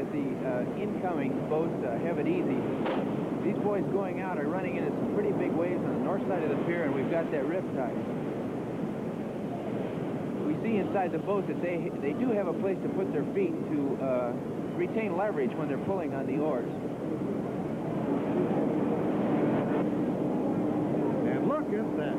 let the incoming boats have it easy. These boys going out are running into some pretty big waves on the north side of the pier, and we've got that riptide. We see inside the boat that they do have a place to put their feet to retain leverage when they're pulling on the oars. And look at that.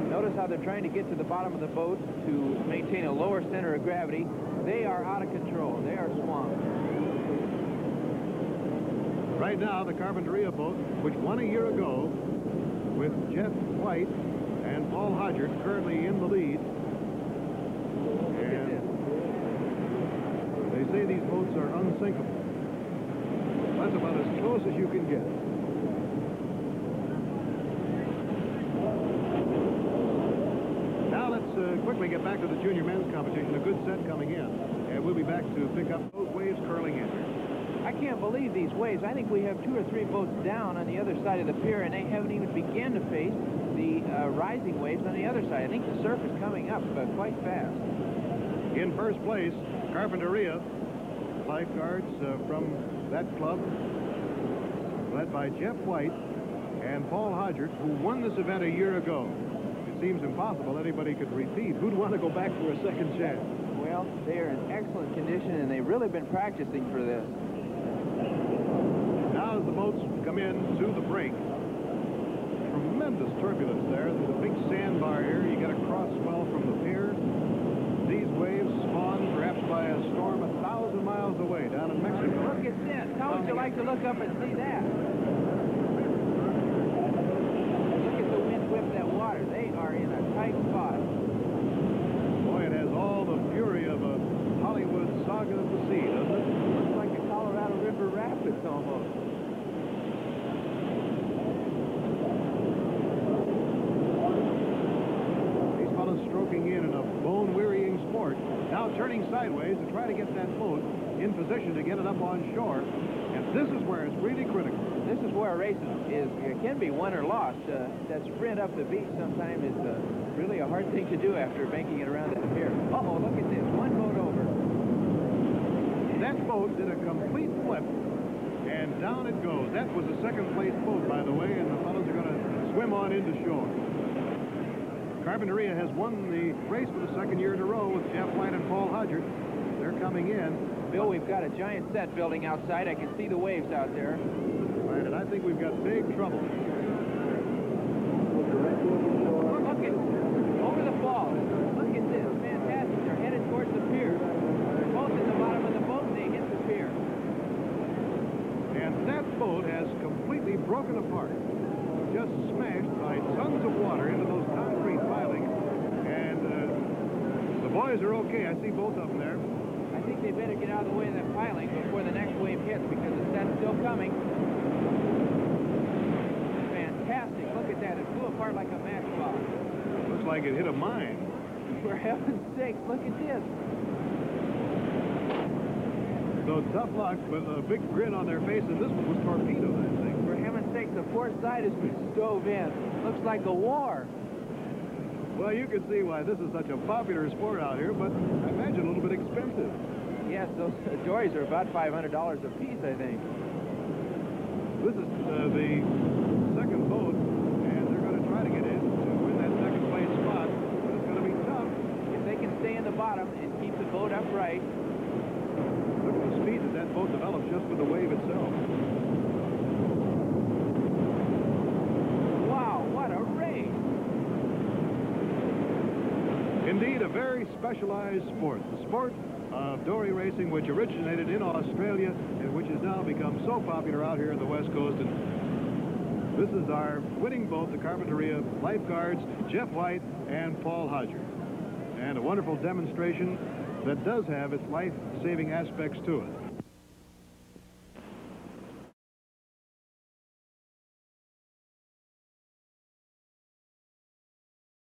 Notice how they're trying to get to the bottom of the boat to maintain a lower center of gravity. They are out of control. They are swamped. Right now, the Carpinteria boat, which won a year ago, with Jeff White and Paul Hodgert currently in the lead. And they say these boats are unsinkable. That's about as close as you can get. Now let's quickly get back to the junior men's competition. A good set coming in. And we'll be back to pick up both waves curling in. I can't believe these waves. I think we have 2 or 3 boats down on the other side of the pier, and they haven't even begun to face the rising waves on the other side. I think the surf is coming up quite fast. In first place, Carpinteria, lifeguards from that club, led by Jeff White and Paul Hodgert, who won this event a year ago. It seems impossible anybody could repeat. Who'd want to go back for a second chance? Well, they are in excellent condition, and they've really been practicing for this. Now as the boats come in to the break, tremendous turbulence there. There's a big sandbar here. You get a cross swell from the pier. These waves spawned perhaps by a storm 1,000 miles away down in Mexico. Look at this. How would you like to look up and see that? Look at the wind whip that water. They are in a tight spot. Boy, it has all the fury of a Hollywood Saga of the Sea, doesn't it? Looks like the Colorado River Rapids almost. These fellows stroking in a bone-wearying sport. Now turning sideways to try to get that boat in position to get it up on shore. And this is where it's really critical. This is where a race can be won or lost. That sprint up the beach sometimes is really a hard thing to do after banking it around that pier. Uh-oh, look at this. One boat over. That boat did a complete flip, and down it goes. That was a second-place boat, by the way, and the fellows are going to swim on into shore. Carpinteria has won the race for the second year in a row with Jeff White and Paul Hodgert. They're coming in. Bill, we've got a giant set building outside. I can see the waves out there. Right, and I think we've got big trouble. Look at over the falls. Look at this. Fantastic. They're headed towards the pier. They're both at the bottom of the boat, and they hit the pier. And that boat has completely broken apart. Just smashed by tons of water into those concrete pilings. And the boys are okay. I see both of them there. I think they better get out of the way of that piling before the next wave hits, because the set's still coming. Fantastic. Look at that. It flew apart like a matchbox. Looks like it hit a mine. For heaven's sakes, look at this. So tough luck, but a big grin on their face, and this one was torpedoed, I think. For heaven's sake, the port side has been stove in. Looks like a war. Well, you can see why this is such a popular sport out here, but I imagine a little bit expensive. Yes, those dories are about $500 a piece, I think. This is the second boat, and they're going to try to get in to win that second place spot, but it's going to be tough. If they can stay in the bottom and keep the boat upright. Look at the speed that boat develops just with the wave itself. Wow, what a race! Indeed, a very specialized sport. The sport of dory racing, which originated in Australia and which has now become so popular out here in the West Coast. And this is our winning boat, the Carpinteria lifeguards, Jeff White and Paul Hodgert. And a wonderful demonstration that does have its life-saving aspects to it.